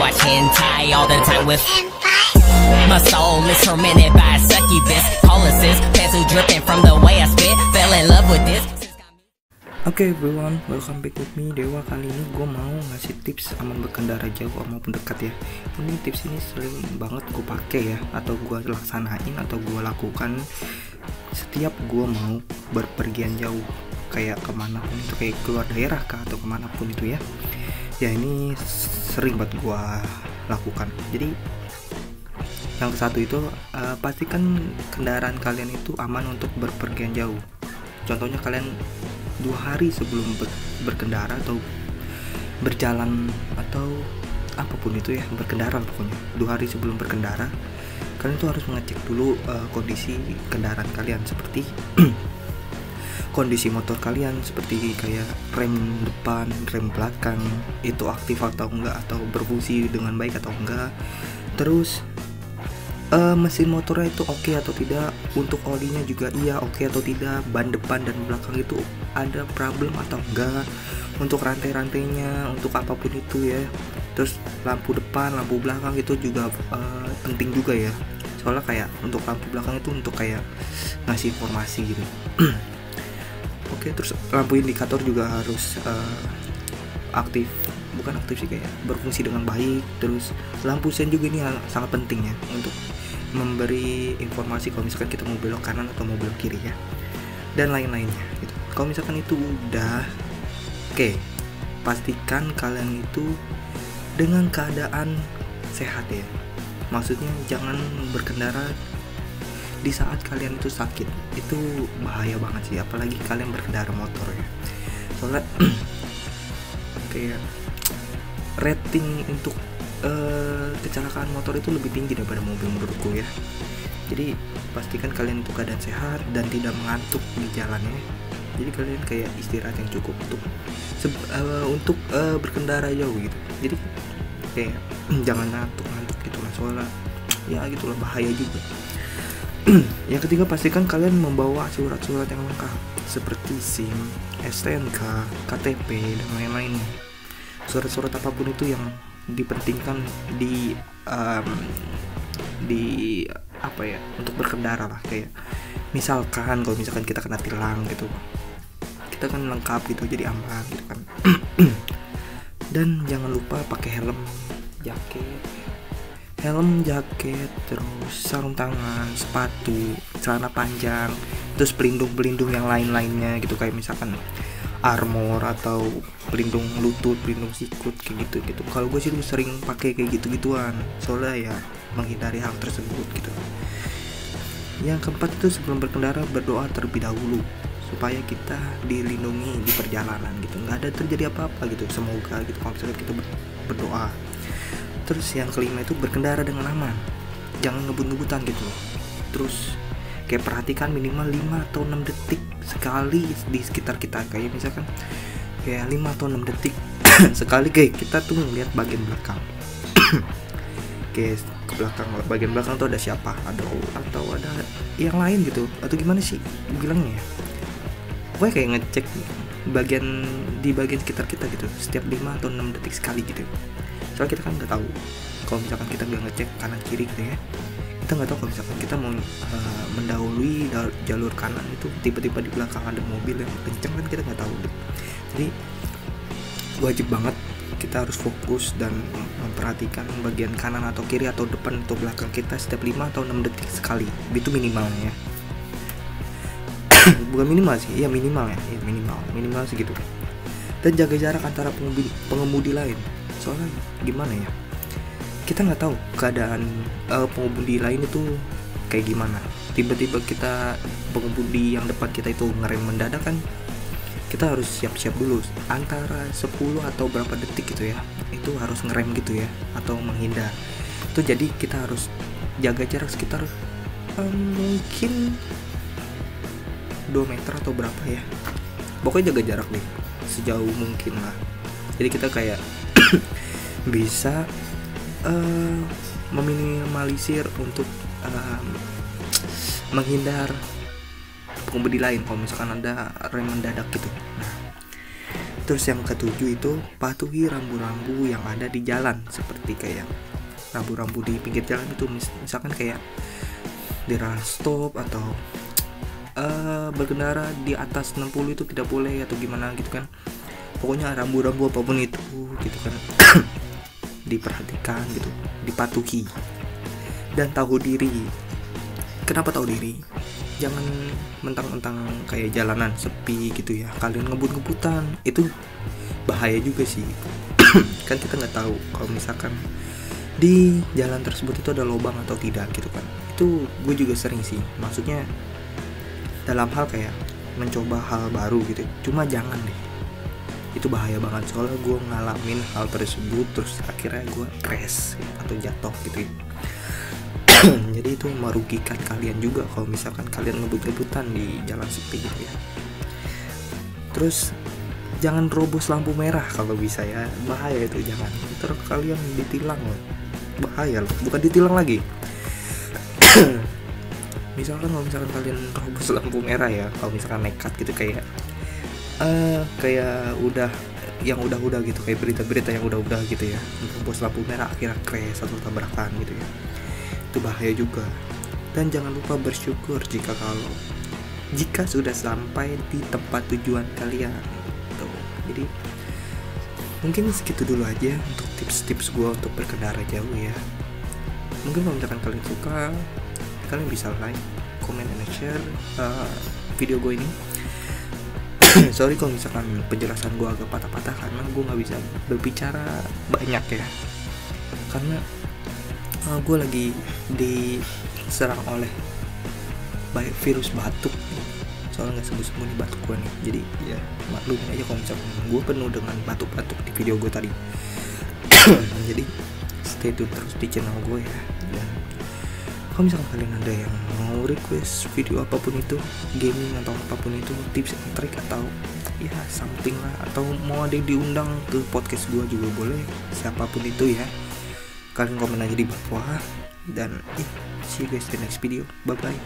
watch hentai all the time with my soul is tormented by succubus, policies, pencil dripping from the way I spit, fell in love with this. Oke everyone, welcome back with me Dewa. Kali ini gue mau ngasih tips aman berkendara jauh maupun dekat ya. Ini tips ini sering banget gue pakai ya, atau gue laksanain atau gue lakukan setiap gue mau berpergian jauh, kayak kemanapun itu, kayak keluar daerah kah atau kemanapun itu ya. Ya ini sering banget gue lakukan. Jadi yang satu itu pastikan kendaraan kalian itu aman untuk berpergian jauh. Contohnya kalian 2 hari sebelum berkendara atau berjalan atau apapun itu ya, berkendara pokoknya 2 hari sebelum berkendara, kalian tuh harus mengecek dulu kondisi kendaraan kalian, seperti kondisi motor kalian, seperti kayak rem depan, rem belakang itu aktif atau enggak, atau berfungsi dengan baik atau enggak. Terus mesin motornya itu oke atau tidak, untuk olinya juga iya oke atau tidak, ban depan dan belakang itu ada problem atau enggak, untuk rantai-rantainya, untuk apapun itu ya. Terus lampu depan, lampu belakang itu juga penting juga ya, soalnya kayak untuk lampu belakang itu untuk kayak ngasih informasi gitu. Oke, terus lampu indikator juga harus aktif, bukan aktif sih, kayak berfungsi dengan baik. Terus lampu sen juga ini sangat penting ya, untuk memberi informasi kalau misalkan kita mau belok kanan atau mau belok kiri ya, dan lain-lainnya gitu. Kalau misalkan itu udah oke, pastikan kalian itu dengan keadaan sehat ya. Maksudnya jangan berkendara di saat kalian itu sakit, itu bahaya banget sih, apalagi kalian berkendara motor ya. Soalnya kayak rating untuk kecelakaan motor itu lebih tinggi daripada mobil menurutku ya. Jadi pastikan kalian itu keadaan sehat dan tidak mengantuk di jalannya. Jadi kalian kayak istirahat yang cukup untuk berkendara jauh gitu. Jadi kayak jangan ngantuk gitu lah, soalnya ya gitulah, bahaya juga. Yang ketiga, pastikan kalian membawa surat-surat yang lengkap seperti SIM, STNK, KTP dan lain-lainnya. Surat-surat apapun itu yang dipentingkan di apa ya, untuk berkendara lah. Kayak misalkan kalau misalkan kita kena tilang gitu, kita kan lengkap gitu, jadi aman gitu kan. Dan jangan lupa pakai helm, jaket, terus sarung tangan, sepatu, celana panjang, terus pelindung yang lain-lainnya gitu, kayak misalkan armor atau pelindung lutut, pelindung sikut kayak gitu. Kalau gue sih sering pakai kayak gitu-gituan, soalnya ya menghindari hal tersebut gitu. Yang keempat itu, sebelum berkendara berdoa terlebih dahulu supaya kita dilindungi di perjalanan gitu, nggak ada terjadi apa-apa gitu, semoga gitu kalau misalnya kita berdoa. Terus yang kelima itu, berkendara dengan aman, jangan ngebut-ngebutan gitu loh. Terus kayak perhatikan minimal 5 atau 6 detik sekali di sekitar kita, kayak misalkan kayak 5 atau 6 detik sekali kayak kita tuh ngeliat bagian belakang. Kayak ke belakang, bagian belakang tuh ada siapa, atau ada yang lain gitu, atau gimana sih bilangnya ya. Gue kayak ngecek di bagian sekitar kita gitu setiap 5 atau 6 detik sekali gitu. Soalnya kita kan nggak tahu kalau misalkan kita nggak ngecek kanan kiri gitu ya, kita nggak tahu kalau misalkan kita mau mendahului jalur kanan itu, tiba-tiba di belakang ada mobil yang kenceng, kan kita nggak tahu gitu. Jadi wajib banget kita harus fokus dan memperhatikan bagian kanan atau kiri atau depan atau belakang kita setiap 5 atau 6 detik sekali, itu minimalnya. Bukan minimal sih, ya minimal ya, minimal segitu. Dan jaga jarak antara pengemudi lain, soalnya gimana ya, kita nggak tahu keadaan pengemudi lain itu kayak gimana. Tiba-tiba pengemudi yang depan kita itu ngerem mendadak kan, kita harus siap-siap dulu antara 10 atau berapa detik gitu ya, itu harus ngerem gitu ya, atau menghindar itu. Jadi kita harus jaga jarak sekitar mungkin 2 meter atau berapa ya, pokoknya jaga jarak deh sejauh mungkin lah. Jadi kita kayak bisa meminimalisir untuk menghindar pengemudi lain kalau misalkan ada rem mendadak gitu. Nah, Terus yang ketujuh itu patuhi rambu-rambu yang ada di jalan, seperti kayak rambu-rambu di pinggir jalan itu, misalkan kayak di ras stop atau berkendara di atas 60 itu tidak boleh atau gimana gitu kan. Pokoknya rambu-rambu apapun itu gitu kan diperhatikan gitu, dipatuhi. Dan tahu diri. Kenapa tahu diri? Jangan mentang-mentang kayak jalanan sepi gitu ya, kalian ngebut-ngebutan, itu bahaya juga sih. Kan kita nggak tahu kalau misalkan di jalan tersebut itu ada lubang atau tidak gitu kan. Itu gue juga sering sih, maksudnya dalam hal kayak mencoba hal baru gitu, cuma jangan deh, itu bahaya banget. Soalnya gue ngalamin hal tersebut, terus akhirnya gue crash atau jatuh gitu ya. Jadi itu merugikan kalian juga kalau misalkan kalian ngebut-ngebutan di jalan sepi gitu ya. Terus jangan terobos lampu merah kalau bisa ya, bahaya itu, jangan, ntar kalian ditilang loh, bahaya loh, bukan ditilang lagi. Misalkan kalau misalkan kalian terobos lampu merah ya, kalau misalkan nekat gitu kayak udah gitu, kayak berita-berita yang udah gitu ya, terobos lampu merah akhirnya crash atau tabrakan gitu ya, itu bahaya juga. Dan jangan lupa bersyukur jika sudah sampai di tempat tujuan kalian. Jadi mungkin segitu dulu aja untuk tips-tips gue untuk berkendara jauh ya. Mungkin kalau misalkan kalian suka, kalian bisa like, comment, and share video gue ini. Sorry kalau misalkan penjelasan gue agak patah-patah karena gue gak bisa berbicara banyak ya, karena gue lagi diserang oleh virus batuk. Soalnya nggak sembuh-sembuh nih batuk gue nih, jadi ya maklumin aja kalau misalkan gue penuh dengan batuk-batuk di video gue tadi. Jadi stay tune terus di channel gue ya. Dan kalau misalkan kalian ada yang mau request video apapun itu, gaming atau apapun itu, tips and trick atau ya something lah, atau mau ada yang diundang ke podcast gue juga boleh, siapapun itu ya, kalian komen aja di bawah. Dan see you guys di next video, bye bye.